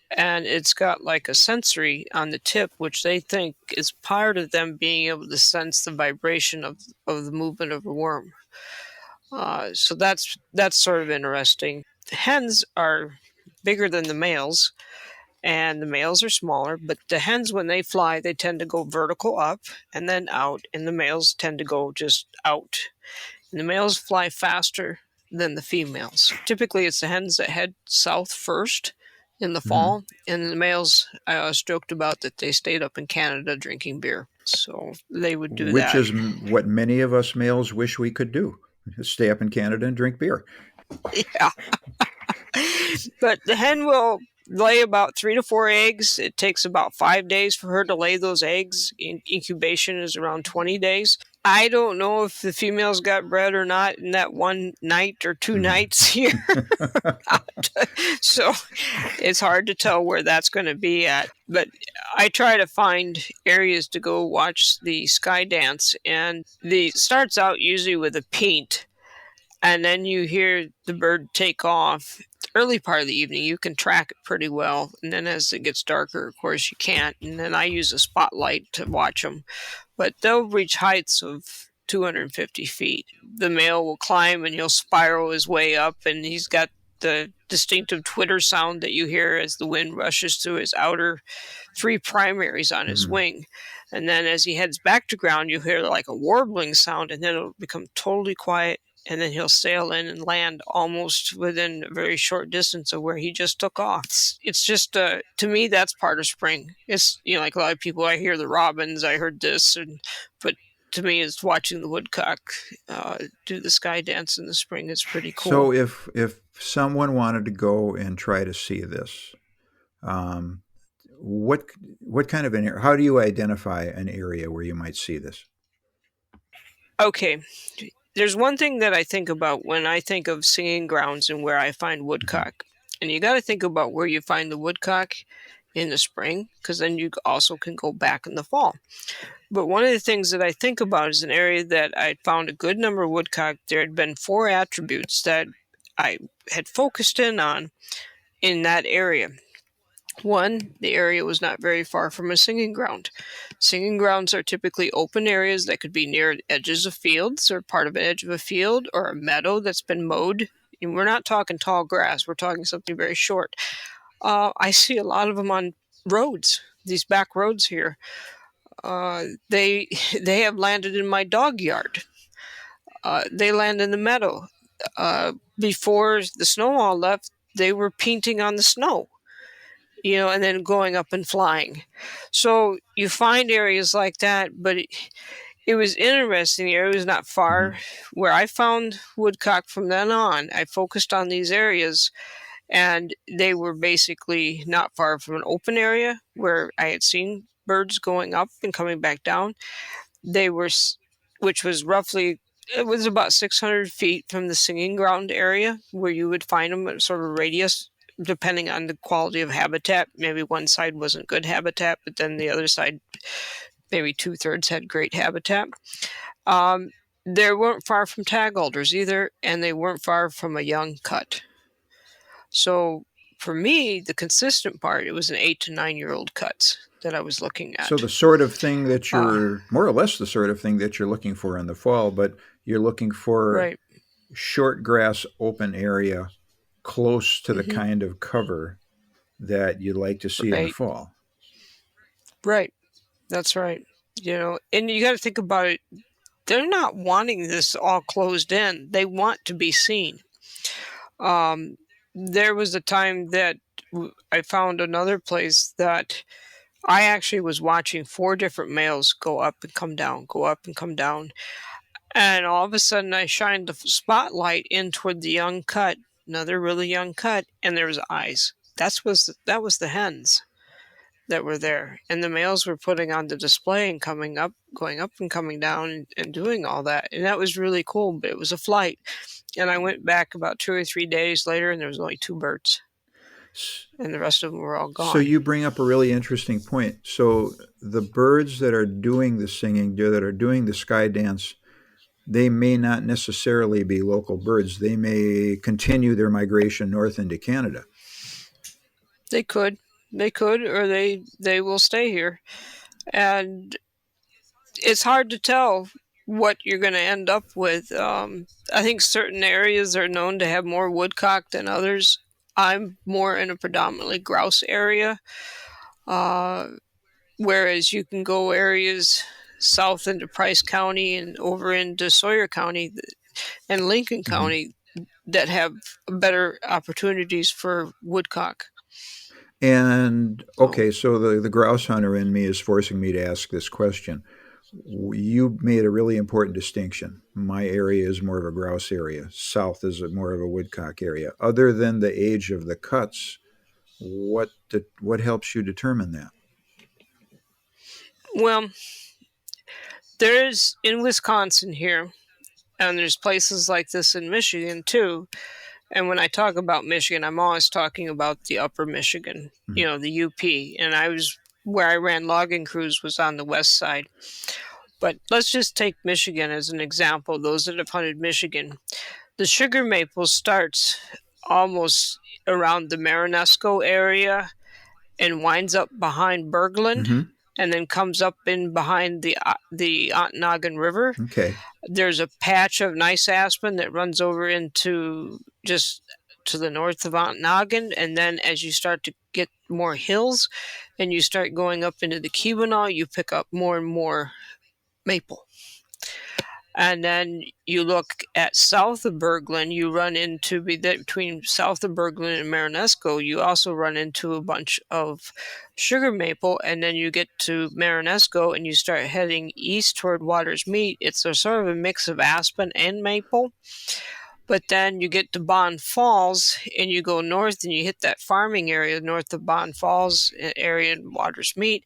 Speaker 2: And it's got like a sensory on the tip, which they think is part of them being able to sense the vibration of the movement of a worm. So that's sort of interesting. The hens are bigger than the males, and the males are smaller. But the hens, when they fly, they tend to go vertical up and then out, and the males tend to go just out. And the males fly faster than the females. Typically, it's the hens that head south first in the
Speaker 1: Mhm.
Speaker 2: fall, and the males, I was joked about that they stayed up in Canada drinking beer. So they would do
Speaker 1: Which
Speaker 2: that.
Speaker 1: is what many of us males wish we could do: stay up in Canada and drink beer.
Speaker 2: Yeah. But the hen will lay about 3 to 4 eggs. It takes about 5 days for her to lay those eggs. Incubation is around 20 days. I don't know if the females got bred or not in that one night or two
Speaker 1: Mhm.
Speaker 2: nights here. So it's hard to tell where that's going to be at. But I try to find areas to go watch the sky dance. And the starts out usually with a peent, and then you hear the bird take off. The early part of the evening, you can track it pretty well, and then as it gets darker, of course, you can't. And then I use a spotlight to watch them, but they'll reach heights of 250 feet. The male will climb and he'll spiral his way up, and he's got the distinctive twitter sound that you hear as the wind rushes through his outer three primaries on his
Speaker 1: Mhm.
Speaker 2: wing. And then as he heads back to ground, you hear like a warbling sound, and then it'll become totally quiet. And then he'll sail in and land almost within a very short distance of where he just took off. It's just, to me, that's part of spring. It's, like a lot of people, I hear the robins, I heard this, but to me, it's watching the woodcock do the sky dance in the spring. It's pretty
Speaker 1: So
Speaker 2: cool.
Speaker 1: if someone wanted to go and try to see this, um, what what kind of an area? How do you identify an area where you might see this?
Speaker 2: Okay, there's one thing that I think about when I think of singing grounds and where I find
Speaker 1: Mhm.
Speaker 2: woodcock. And you got to think about where you find the woodcock in the spring, because then you also can go back in the fall. But one of the things that I think about is an area that I found a good number of woodcock. There had been 4 attributes that I had focused in on in that area. One, the area was not very far from a singing ground. Singing grounds are typically open areas that could be near edges of fields or part of an edge of a field or a meadow that's been mowed. And we're not talking tall grass, we're talking something very short. I see a lot of them on roads, these back roads here. They they have landed in my dog yard. They land in the meadow. Before the snow all left, they were painting on the snow, and then going up and flying. So you find areas like that, but it was interesting. The area was not far.
Speaker 1: Mhm.
Speaker 2: Where I found woodcock from then on, I focused on these areas, and they were basically not far from an open area where I had seen birds going up and coming back down. They were, which was roughly, it was about 600 feet from the singing ground area where you would find them at sort of radius, depending on the quality of habitat. Maybe one side wasn't good habitat, but then the other side, maybe 2/3 had great habitat. Um, they weren't far from tag alders either, and they weren't far from a young cut. So for me, the consistent part, it was an 8 to 9 year old cuts that I was looking
Speaker 1: So
Speaker 2: at.
Speaker 1: the sort of thing that
Speaker 2: Uh,
Speaker 1: you're more or less the sort of thing that you're looking for in the fall, but you're looking for
Speaker 2: right.
Speaker 1: short grass open area close to the
Speaker 2: Hmm.
Speaker 1: kind of cover that you'd like to see in the
Speaker 2: Right.
Speaker 1: fall.
Speaker 2: Right. That's right. And you got to think about it. They're not wanting this all closed in. They want to be seen. Um, there was a time that I found another place that I actually was watching 4 different males go up and come down, go up and come down. And all of a sudden, I shined the spotlight in toward the young cut, another really young cut, and there was eyes. That was the hens that were there, and the males were putting on the display and coming up, going up and coming down, and doing all that, and that was really cool. But it was a flight, and I went back about 2 or 3 days later, and there was only 2 birds, and the rest of them were all
Speaker 1: So
Speaker 2: gone.
Speaker 1: you bring up a really interesting point. So the birds that are doing the singing, that are doing the sky dance, they may not necessarily be local birds. They may continue their migration north into Canada.
Speaker 2: They could, or they will stay here, and it's hard to tell what you're going to end up with. I think certain areas are known to have more woodcock than others. I'm more in a predominantly grouse area, uh, whereas you can go areas south into Price County and over into Sawyer County and Lincoln
Speaker 1: Mhm.
Speaker 2: County that have better opportunities for woodcock.
Speaker 1: And
Speaker 2: So,
Speaker 1: okay, so the grouse hunter in me is forcing me to ask this question. You made a really important distinction. My area is more of a grouse area. South is more of a woodcock area. Other than the age of the cuts, what helps you determine that?
Speaker 2: well, there's in Wisconsin here, and there's places like this in Michigan too. And when I talk about Michigan, I'm always talking about the upper Michigan,
Speaker 1: Mhm.
Speaker 2: the UP. And where I ran logging crews was on the west side. But let's just take Michigan as an example, those that have hunted Michigan. The sugar maple starts almost around the Marinesco area and winds up behind Bergland
Speaker 1: Mhm.
Speaker 2: and then comes up in behind the Ontonagon River.
Speaker 1: Okay.
Speaker 2: There's a patch of nice aspen that runs over into just to the north of Ontonagon, and then as you start to get more hills and you start going up into the Keweenaw, you pick up more and more maple. And then you look at south of Berglund, you run into between south of Berglund and Marinesco, you also run into a bunch of sugar maple. And then you get to Marinesco and you start heading east toward Waters Meet. It's a sort of a mix of aspen and maple. But then you get to Bond Falls and you go north and you hit that farming area north of Bond Falls area in Waters Meet.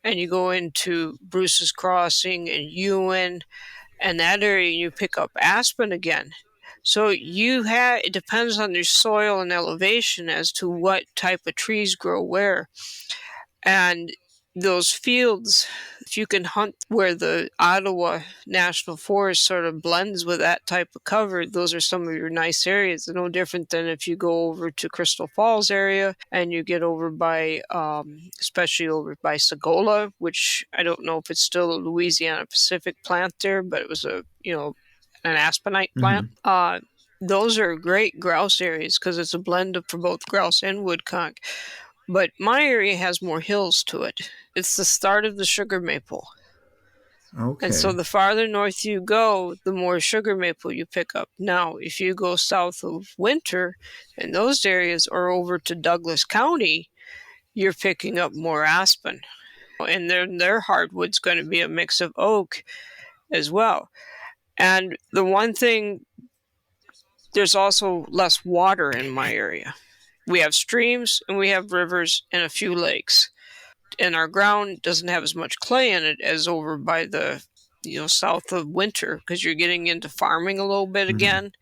Speaker 2: And you go into Bruce's Crossing and Ewan and that area you pick up aspen again. So it depends on your soil and elevation as to what type of trees grow where. And those fields, if you can hunt where the Ottawa National Forest sort of blends with that type of cover, those are some of your nice areas. They're no different than if you go over to Crystal Falls area and you get over by, especially over by Sagola, which I don't know if it's still a Louisiana Pacific plant there, but it was an aspenite plant.
Speaker 1: Hmm.
Speaker 2: Those are great grouse areas because it's a blend for both grouse and woodcock. But my area has more hills to it. It's the start of the sugar maple. And so
Speaker 1: Okay.
Speaker 2: the farther north you go, the more sugar maple you pick up. Now, if you go south of Winter and those areas or over to Douglas County, you're picking up more aspen. And then their hardwood's going to be a mix of oak as well. And the one thing, there's also less water in my area. We have streams and we have rivers and a few lakes. And our ground doesn't have as much clay in it as over by the south of Winter, because you're getting into farming a little bit
Speaker 1: Hmm.
Speaker 2: again,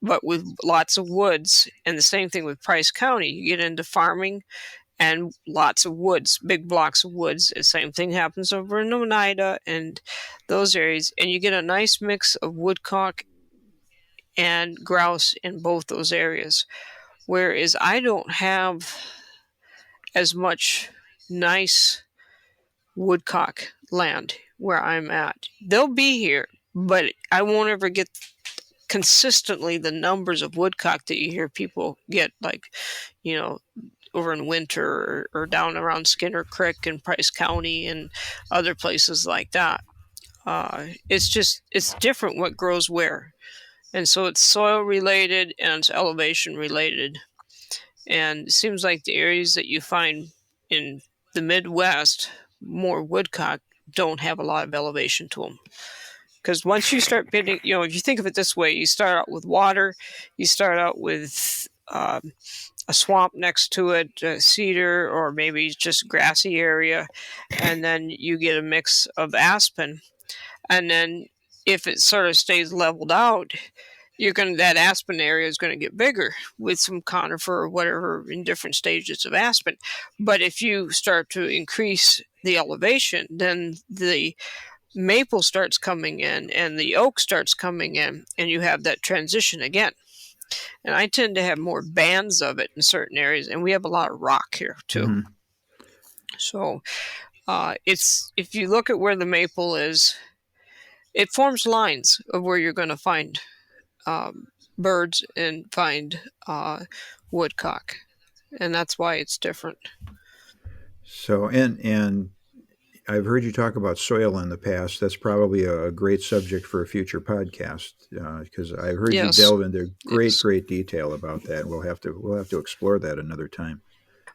Speaker 2: but with lots of woods. And the same thing with Price County, you get into farming and lots of woods, big blocks of woods. The same thing happens over in Oneida and those areas, and you get a nice mix of woodcock and grouse in both those areas. Whereas I don't have as much nice woodcock land where I'm at. They'll be here, but I won't ever get consistently the numbers of woodcock that you hear people get, like, you know, over in Winter or down around Skinner Creek in Price County and other places like that. It's different what grows where. And so it's soil related and it's elevation related. And it seems like the areas that you find in the Midwest, more woodcock, don't have a lot of elevation to them. Because once you start getting, if you think of it this way, you start out with water, you start out with a swamp next to it, a cedar, or maybe just grassy area, and then you get a mix of aspen. And then if it sort of stays leveled out, that aspen area is going to get bigger with some conifer or whatever in different stages of aspen. But if you start to increase the elevation, then the maple starts coming in and the oak starts coming in, and you have that transition again. And I tend to have more bands of it in certain areas, and we have a lot of rock here too.
Speaker 1: Hmm.
Speaker 2: So it's if you look at where the maple is, it forms lines of where you're going to find birds and find woodcock, and that's why it's different.
Speaker 1: So, and I've heard you talk about soil in the past. That's probably a great subject for a future podcast because I've heard you
Speaker 2: Yes,
Speaker 1: delve into great,
Speaker 2: yes.
Speaker 1: great detail about that. We'll have to explore that another time.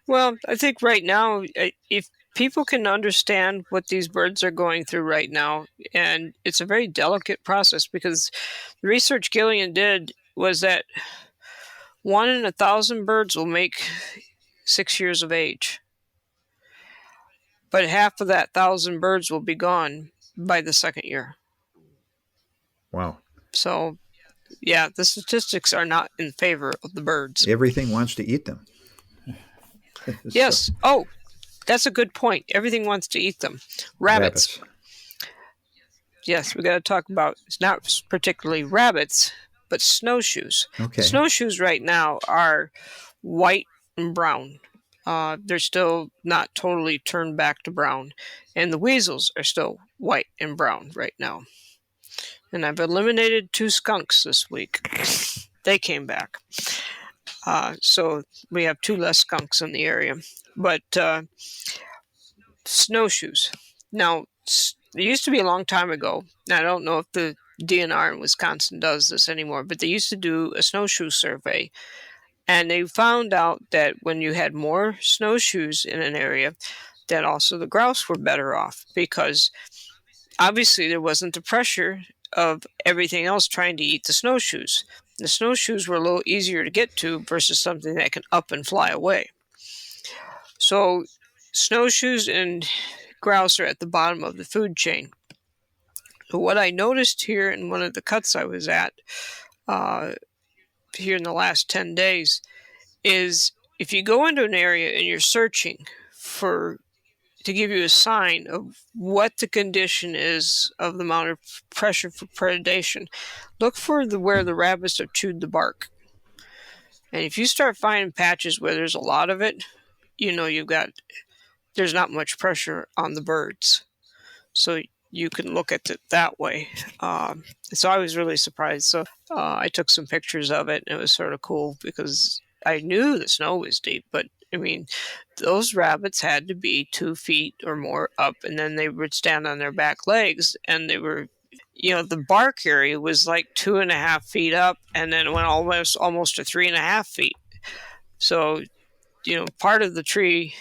Speaker 2: Well, I think right now, if people can understand what these birds are going through right now, and it's a very delicate process because the research Gillian did was that 1 in 1,000 birds will make 6 years of age, but half of that 1,000 birds will be gone by the second year.
Speaker 1: Wow.
Speaker 2: So, yeah, the statistics are not in favor of the birds.
Speaker 1: Everything wants to eat them. So,
Speaker 2: Yes. Oh, that's a good point. Everything wants to eat them. Rabbits.
Speaker 1: rabbits.
Speaker 2: Yes, we got to talk about, it's not particularly rabbits, but snowshoes. The
Speaker 1: Okay.
Speaker 2: snowshoes right now are white and brown. They're still not totally turned back to brown. And the weasels are still white and brown right now. And I've eliminated 2 skunks this week. They came back. So we have 2 less skunks in the area. But snowshoes. Now, it used to be a long time ago. I don't know if the DNR in Wisconsin does this anymore, but they used to do a snowshoe survey. And they found out that when you had more snowshoes in an area, that also the grouse were better off because obviously there wasn't the pressure of everything else trying to eat the snowshoes. The snowshoes were a little easier to get to versus something that can up and fly away. So snowshoes and grouse are at the bottom of the food chain. But what I noticed here in one of the cuts I was at uh, here in the last 10 days is if you go into an area and you're searching for to give you a sign of what the condition is of the amount of pressure for predation. Look for where the rabbits have chewed the bark. And if you start finding patches where there's a lot of it, there's not much pressure on the birds. So you can look at it that way. So I was really surprised. So I took some pictures of it, and it was sort of cool because I knew the snow was deep, but I mean, those rabbits had to be 2 feet or more up, and then they would stand on their back legs, and they were, the bark area was like 2.5 feet up, and then it went almost to 3.5 feet. So, part of the tree,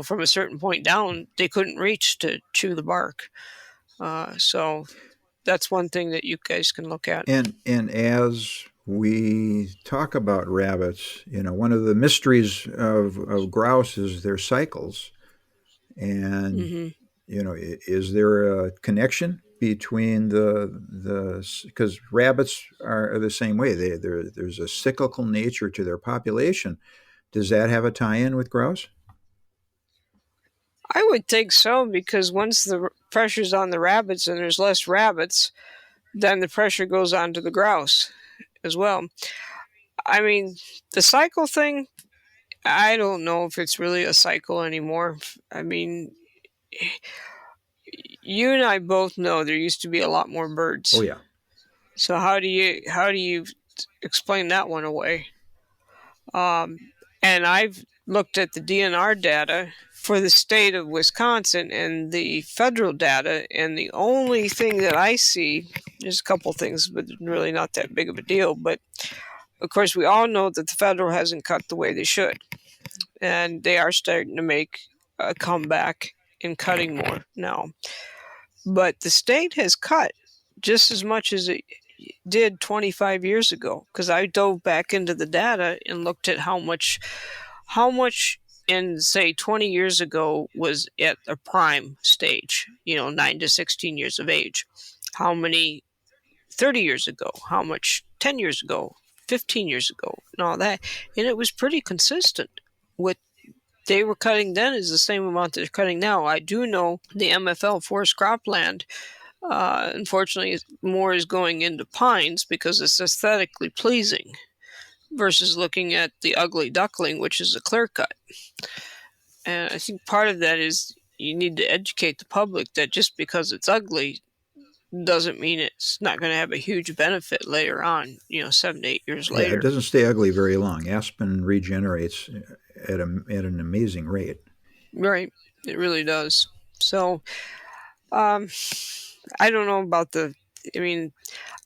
Speaker 2: from a certain point down, they couldn't reach to chew the bark. So that's one thing that you guys can look at.
Speaker 1: And as we talk about rabbits, one of the mysteries of grouse is their cycles. And, is there a connection between because rabbits are the same way. There's a cyclical nature to their population. Does that have a tie-in with grouse?
Speaker 2: I would think so, because once the pressure's on the rabbits and there's less rabbits, then the pressure goes on to the grouse as well. I mean, the cycle thing, I don't know if it's really a cycle anymore. I mean, you and I both know there used to be a lot more birds.
Speaker 1: Oh, yeah.
Speaker 2: So how do you explain that one away? And I've looked at the DNR data for the state of Wisconsin and the federal data, and the only thing that I see, there's a couple things, but really not that big of a deal. But of course, we all know that the federal hasn't cut the way they should, and they are starting to make a comeback in cutting more now. But the state has cut just as much as it did 25 years ago, because I dove back into the data and looked at how much in, say, 20 years ago was at a prime stage, 9 to 16 years of age. How many 30 years ago? How much 10 years ago? 15 years ago? And all that. And it was pretty consistent. What they were cutting then is the same amount they're cutting now. I do know the MFL forest cropland, unfortunately, more is going into pines because it's aesthetically pleasing, versus looking at the ugly duckling, which is a clear cut. And I think part of that is you need to educate the public that just because it's ugly doesn't mean it's not going to have a huge benefit later on, 7 to 8 years later.
Speaker 1: Yeah, it doesn't stay ugly very long. Aspen regenerates at an amazing rate.
Speaker 2: Right. It really does. So, I don't know about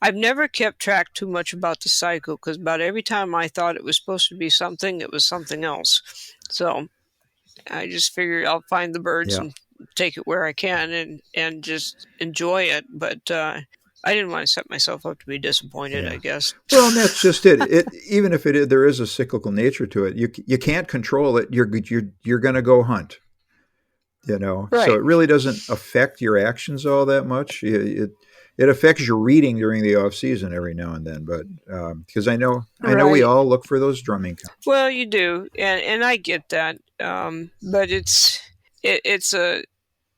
Speaker 2: I've never kept track too much about the cycle, because about every time I thought it was supposed to be something, it was something else. So I just figured I'll find the birds and take it where I can and just enjoy it. But I didn't want to set myself up to be disappointed, I guess.
Speaker 1: Well, and that's just it. Even if there is a cyclical nature to it, you can't control it. You're going to go hunt.
Speaker 2: Right.
Speaker 1: So it really doesn't affect your actions all that much. It affects your reading during the off season every now and then, but because I know we all look for those drumming counts.
Speaker 2: Well, you do, and I get that, but it's a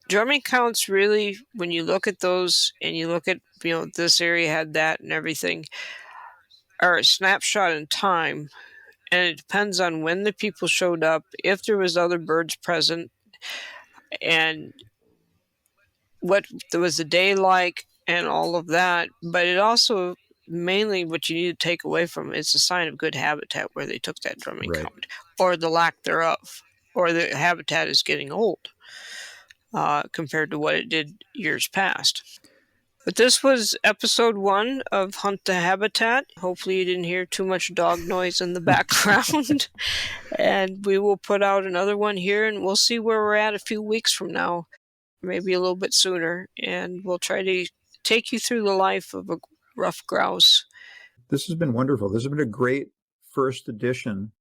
Speaker 2: drumming counts really, when you look at those and you look at this area had that and everything, are a snapshot in time, and it depends on when the people showed up, if there was other birds present, and what was the day like, and all of that. But it also, mainly what you need to take away from it, it's a sign of good habitat where they took that drumming count, or the lack thereof, or the habitat is getting old compared to what it did years past. But this was episode 1 of Hunt the Habitat. Hopefully you didn't hear too much dog noise in the background. And we will put out another one here, and we'll see where we're at a few weeks from now, maybe a little bit sooner. And we'll try to take you through the life of a ruffed grouse.
Speaker 1: This has been wonderful. This has been a great first edition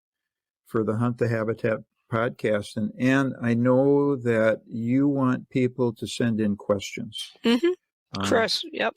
Speaker 1: for the Hunt the Habitat podcast. And I know that you want people to send in questions.
Speaker 2: Mm-hmm. Chris, yep.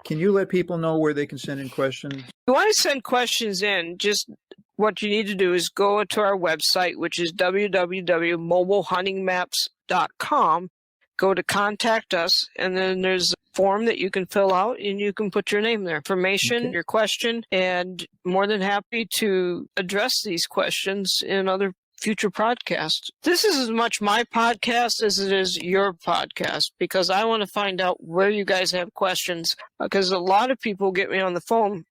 Speaker 1: Can you let people know where they can send in questions?
Speaker 2: If you want to send questions in, just what you need to do is go to our website, which is www.mobilehuntingmaps.com. Go to contact us, and then there's a form that you can fill out, and you can put your name there, information, your question, and more than happy to address these questions in other future podcasts. This is as much my podcast as it is your podcast, because I want to find out where you guys have questions, because a lot of people get me on the phone,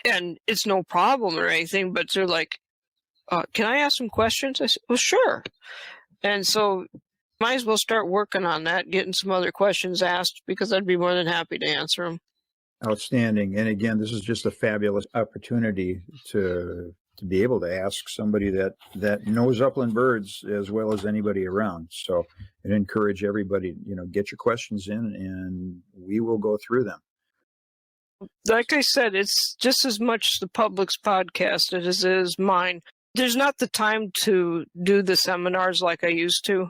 Speaker 2: and it's no problem or anything, but they're like, can I ask some questions? I said, well, sure. And so might as well start working on that, getting some other questions asked, because I'd be more than happy to answer them.
Speaker 1: Outstanding. And again, this is just a fabulous opportunity to be able to ask somebody that knows upland birds as well as anybody around. So I'd encourage everybody, get your questions in and we will go through them.
Speaker 2: Like I said, it's just as much the public's podcast as it is mine. There's not the time to do the seminars like I used to.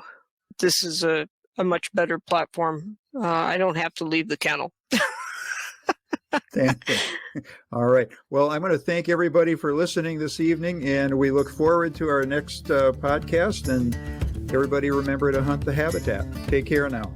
Speaker 2: This is a much better platform. I don't have to leave the kennel.
Speaker 1: Thank you. All right. Well, I'm going to thank everybody for listening this evening, and we look forward to our next podcast. And everybody remember to hunt the habitat. Take care now.